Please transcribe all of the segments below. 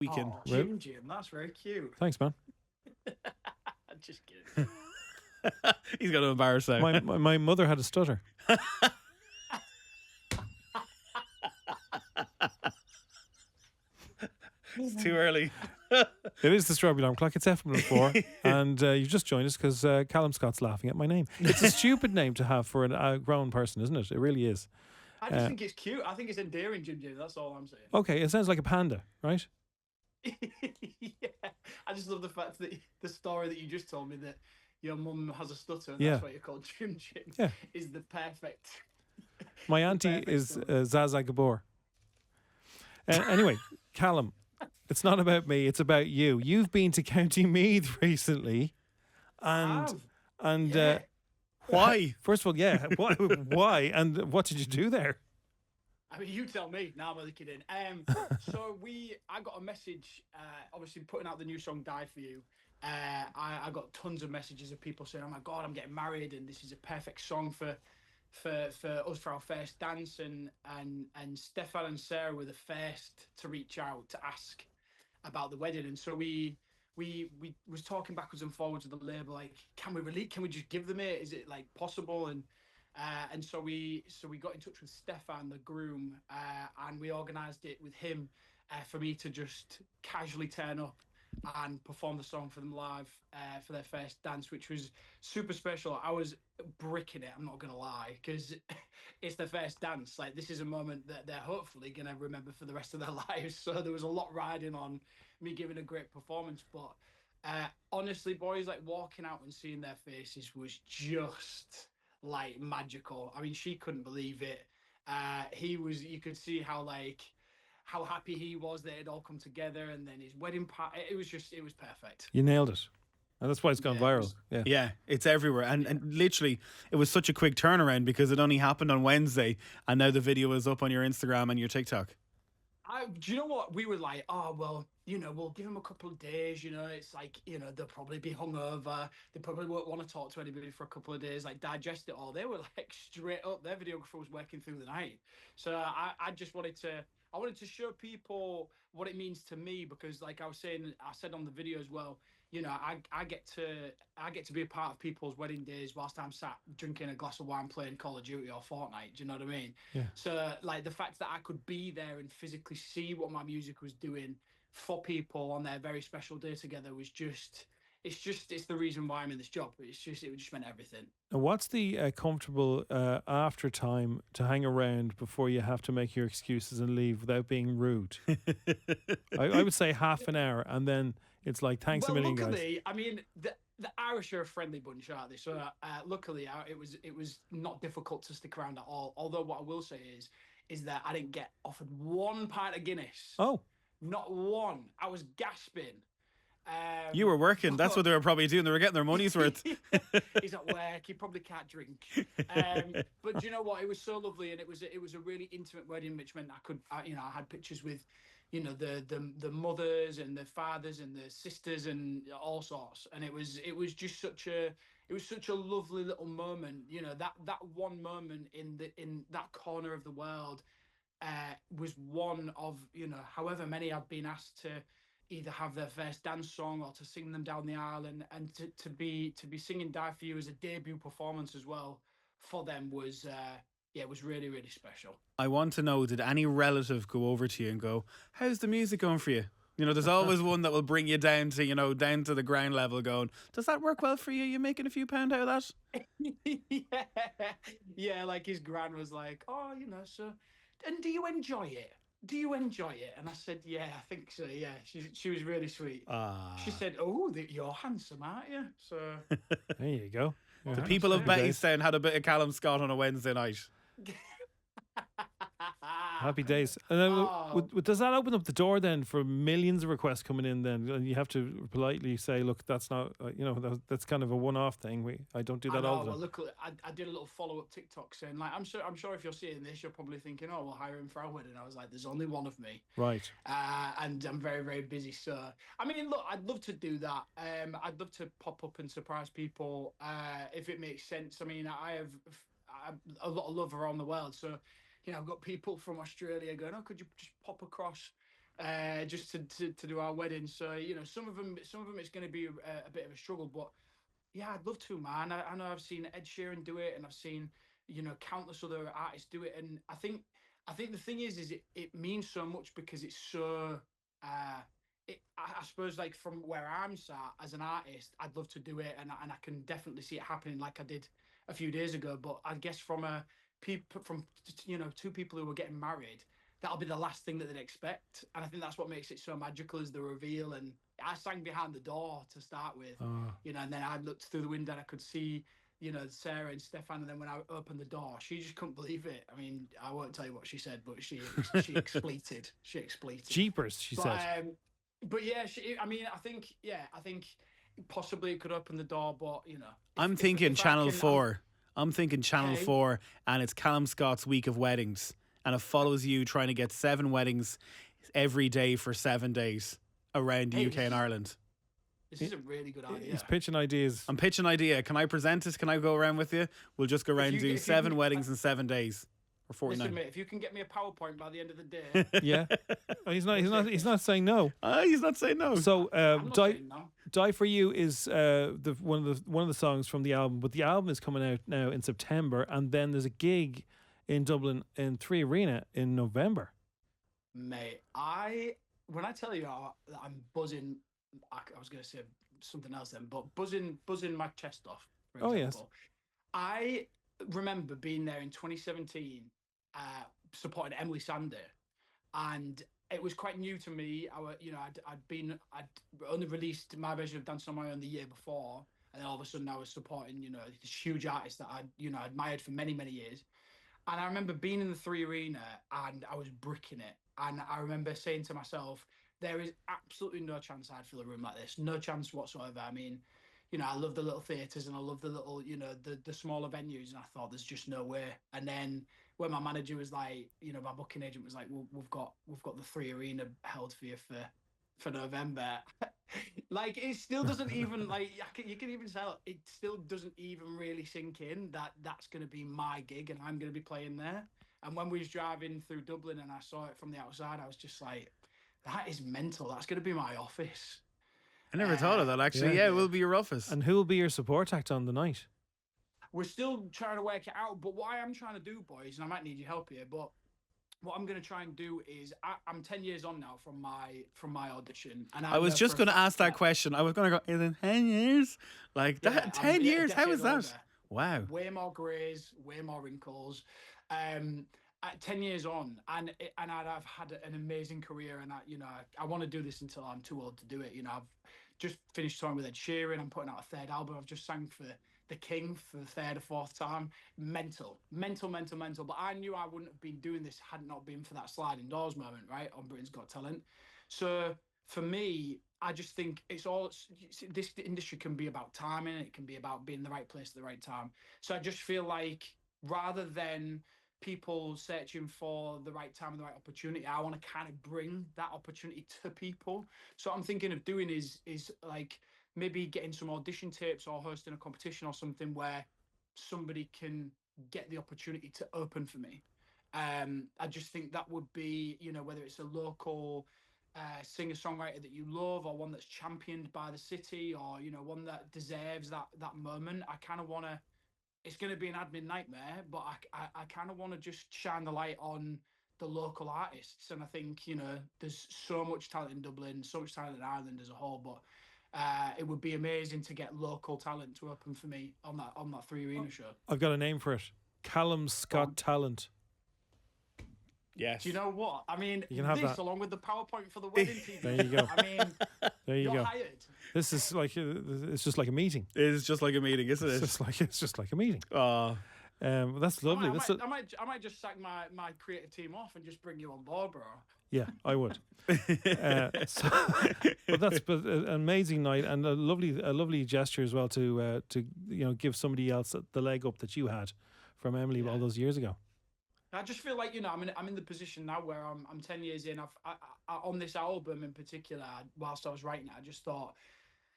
weekend. Oh, Jim-Jim, that's very cute. Thanks, man. Just kidding. He's got to embarrass now. My mother had a stutter. It's too early. It is the Strawberry Alarm Clock. It's FM4, and you've just joined us because Calum Scott's laughing at my name. It's a stupid name to have for a grown person, isn't it? It really is. I just think it's cute. I think it's endearing, Jim-Jim. That's all I'm saying. Okay, it sounds like a panda, right? Yeah. I just love the fact that the story that you just told me that your mum has a stutter and Yeah. that's why you're called Jim-Jim Yeah. is the perfect. My auntie is Zaza Gabor. Anyway, Calum, it's not about me, it's about you. You've been to County Meath recently. And Yeah. Why? First of all, yeah, why? And what did you do there? I mean, you tell me. Now I'm only kidding. So I got a message, obviously putting out the new song "Die for You." I got tons of messages of people saying, "Oh my God, I'm getting married, and this is a perfect song for us for our first dance." And Stefan and Sarah were the first to reach out to ask about the wedding, and so we was talking backwards and forwards with the label, like, can we just give them it? Is it like possible? And so we got in touch with Stefan, the groom, and we organised it with him for me to just casually turn up and perform the song for them live for their first dance, which was super special. I was bricking it, I'm not gonna lie, because it's their first dance. Like, this is a moment that they're hopefully gonna remember for the rest of their lives. So there was a lot riding on me giving a great performance. But honestly, boys, like, walking out and seeing their faces was just like magical. I mean, she couldn't believe it. You could see how happy he was that it all come together, and then his wedding party. It was perfect. You nailed it. And that's why it's gone viral. Yeah, it's everywhere. And literally, it was such a quick turnaround because it only happened on Wednesday, and now the video is up on your Instagram and your TikTok. Do you know what? We were like, oh, well, we'll give them a couple of days. It's like, they'll probably be hungover. They probably won't want to talk to anybody for a couple of days, like, digest it all. They were like straight up. Their videographer was working through the night. So I just wanted to show people what it means to me, because, like I said on the video as well, I get to be a part of people's wedding days whilst I'm sat drinking a glass of wine playing Call of Duty or Fortnite. Do you know what I mean? Yeah. So, like, the fact that I could be there and physically see what my music was doing for people on their very special day together was it's the reason why I'm in this job. It just meant everything. And what's the comfortable after time to hang around before you have to make your excuses and leave without being rude? I would say half an hour, and then it's like, thanks a million, luckily, guys. I mean, the Irish are a friendly bunch, aren't they? So luckily, it was not difficult to stick around at all. Although what I will say is that I didn't get offered one pint of Guinness. Oh, not one. I was gasping. You were working. That's what they were probably doing. They were getting their money's worth. He's at work. He probably can't drink. But do you know what? It was so lovely, and it was a really intimate wedding, which meant I had pictures with, the mothers and the fathers and the sisters and all sorts. And it was just such a lovely little moment. That one moment in that corner of the world was one of however many I've been asked to either have their first dance song or to sing them down the aisle, and to be singing "Die for You" as a debut performance as well for them was it was really, really special. I want to know, did any relative go over to you and go, how's the music going for you? There's always one that will bring you down to, down to the ground level going, does that work well for you? You making a few pound out of that? Yeah, like his gran was like, oh, so, and do you enjoy it? Do you enjoy it? And I said, yeah, I think so. Yeah, she was really sweet. She said, oh, you're handsome, aren't you? So there you go. The people of Bettystown had a bit of Calum Scott on a Wednesday night. Happy days. And then, does that open up the door then for millions of requests coming in then? And you have to politely say, look, that's not, that's kind of a one-off thing. I don't do that all the time. Well, look, I did a little follow-up TikTok saying, like, I'm sure if you're seeing this, you're probably thinking, oh, we'll hire him for our wedding. I was like, there's only one of me. Right. And I'm very, very busy. So, I mean, look, I'd love to do that. I'd love to pop up and surprise people if it makes sense. I mean, I have a lot of love around the world. So, I've got people from Australia going, oh, could you just pop across just to do our wedding. So some of them it's going to be a bit of a struggle, but yeah, I'd love to, man. I know I've seen Ed Sheeran do it, and I've seen countless other artists do it, and I think the thing is it means so much because it's so. I suppose like from where I'm sat as an artist, I'd love to do it, and I can definitely see it happening like I did a few days ago. But I guess from two people who were getting married, that'll be the last thing that they'd expect, and I think that's what makes it so magical is the reveal. And I sang behind the door to start with, and then I looked through the window and I could see Sarah and Stefan, and then when I opened the door, she just couldn't believe it. I mean, I won't tell you what she said, but she expleted. She expleted. Jeepers, she said. But yeah, I think possibly it could open the door, but I'm thinking Channel 4. I'm thinking Channel 4, and it's Calum Scott's Week of Weddings, and it follows you trying to get 7 weddings every day for 7 days around the UK and Ireland. This is a really good idea. He's pitching ideas. I'm pitching an idea. Can I present this? Can I go around with you? We'll just go around and do 7 weddings in 7 days. Or 49. Listen, mate, if you can get me a PowerPoint by the end of the day. Yeah. Oh, he's not saying no. He's not saying no. So saying no. Die For You is one of the songs from the album, but the album is coming out now in September, and then there's a gig in Dublin in 3 Arena in November. Mate, when I tell you I'm buzzing, I was going to say something else then, but buzzing my chest off. For example. Yes. I remember being there in 2017, supporting Emily Sandé, and it was quite new to me. I'd only released My Version of Dance on My Own the year before, and then all of a sudden I was supporting this huge artist that I admired for many years. And I remember being in the 3 Arena and I was bricking it, and I remember saying to myself, there is absolutely no chance I'd fill a room like this, no chance whatsoever. I mean, I love the little theatres and I love the little, the smaller venues. And I thought there's just no way. And then when my manager was like, my booking agent was like, well, we've got the 3 Arena held for you for November. Like, it still doesn't even, like, you can even tell, it still doesn't even really sink in that that's going to be my gig and I'm going to be playing there. And when we was driving through Dublin and I saw it from the outside, I was just like, that is mental. That's going to be my office. I never thought of that, actually. Yeah, we'll be your office. And who will be your support act on the night? We're still trying to work it out, but what I am trying to do, boys, and I might need your help here, but what I'm going to try and do is I'm 10 years on now from my audition. And I was just going to ask that question. I was going to go, in 10 years? Like, that, 10 years? How is that? Older. Wow. Way more greys, way more wrinkles. At 10 years on, and I've had an amazing career, and I want to do this until I'm too old to do it. I've just finished touring with Ed Sheeran. I'm putting out a 3rd album. I've just sang for The King for the 3rd or 4th time. Mental. But I knew I wouldn't have been doing this had it not been for that sliding doors moment, right, on Britain's Got Talent. So for me, I just think this industry can be about timing. It can be about being in the right place at the right time. So I just feel like rather than people searching for the right time and the right opportunity, I want to kind of bring that opportunity to people. So what I'm thinking of doing is like maybe getting some audition tapes or hosting a competition or something where somebody can get the opportunity to open for me. I just think that would be, whether it's a local singer-songwriter that you love, or one that's championed by the city, or one that deserves that moment. I kind of want to. It's going to be an admin nightmare, but I kind of want to just shine the light on the local artists. And I think, there's so much talent in Dublin, so much talent in Ireland as a whole, but it would be amazing to get local talent to open for me on that 3 Arena show. I've got a name for it. Calum Scott Talent. Yes. Do you know what? I mean, you can have this that. Along with the PowerPoint for the wedding TV. There you go. I mean, there you you're go. hired. This is like it's just like a meeting. It is just like a meeting, isn't it? It's just like a meeting. Oh. That's lovely. I might just sack my creative team off and just bring you on board, bro. Yeah, I would. But that's an amazing night and a lovely gesture as well to give somebody else the leg up that you had from Emily all those years ago. I just feel like I'm in the position now where I'm 10 years in. I on this album in particular, whilst I was writing it, I just thought,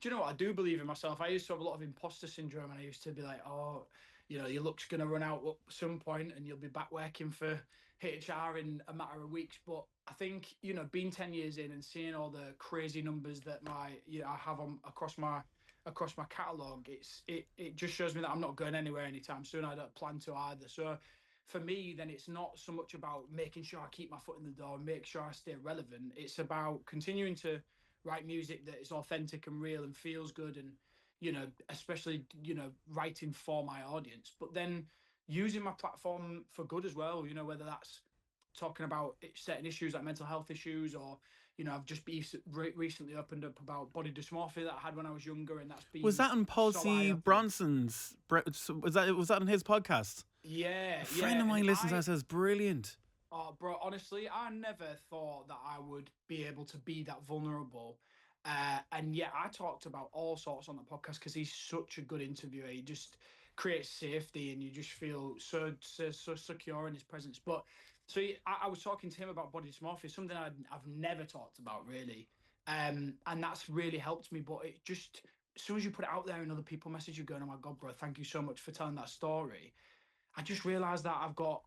do you know what? I do believe in myself. I used to have a lot of imposter syndrome, and I used to be like, oh, your luck's gonna run out at some point, and you'll be back working for HR in a matter of weeks. But I think, you know, being 10 years in and seeing all the crazy numbers that I have on across my catalogue, it just shows me that I'm not going anywhere anytime soon. I don't plan to either. So for me, then it's not so much about making sure I keep my foot in the door and make sure I stay relevant. It's about continuing to write music that is authentic and real and feels good, and, you know, especially, you know, writing for my audience, but then using my platform for good as well, you know, whether that's talking about certain issues like mental health issues, or, you know, I've just recently opened up about body dysmorphia that I had when I was younger, and that's been Was that on Paul so C. eye-opening. Bronson's? Was that on his podcast? Yeah, A friend of mine listens and says, brilliant. Oh, bro, honestly, I never thought that I would be able to be that vulnerable. And yet I talked about all sorts on the podcast because he's such a good interviewer. He just creates safety and you just feel so secure in his presence. But so I was talking to him about body dysmorphia, something I've never talked about really. And that's really helped me. But it just, as soon as you put it out there and other people message you going, oh my God, bro, thank you so much for telling that story, I just realised that I've got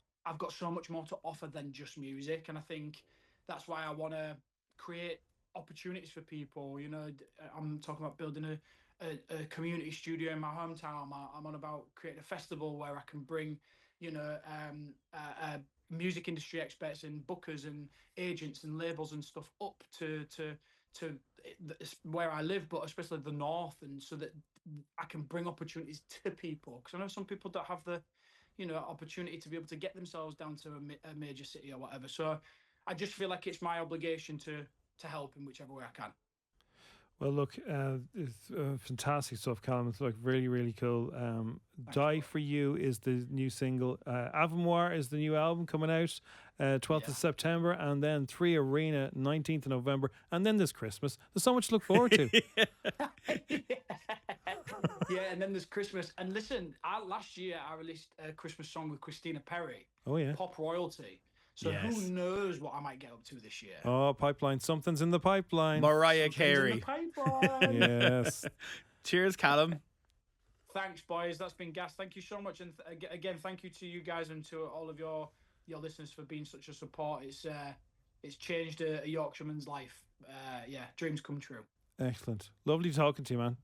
so much more to offer than just music, and I think that's why I want to create opportunities for people. You know, I'm talking about building a community studio in my hometown. I'm on about creating a festival where I can bring, you know, music industry experts and bookers and agents and labels and stuff up to where I live, but especially the north, and so that I can bring opportunities to people, because I know some people don't have the, you know, opportunity to be able to get themselves down to a major city or whatever. So I just feel like it's my obligation to help in whichever way I can. Well, look, it's fantastic stuff, Calum. It's like really, really cool. Die For You is the new single. Avamoir is the new album coming out 12th of September, and then 3 Arena 19th of November, and then there's Christmas. There's so much to look forward to. Yeah, and then there's Christmas. And listen, last year I released a Christmas song with Christina Perri. Oh, yeah. Pop royalty. So who knows what I might get up to this year? Oh, pipeline. Something's in the pipeline. Mariah Carey. In the pipeline. Yes. Cheers, Calum. Thanks, boys. That's been gas. Thank you so much. And again, thank you to you guys and to all of your listeners for being such a support. It's changed a Yorkshireman's life. Dreams come true. Excellent. Lovely talking to you, man.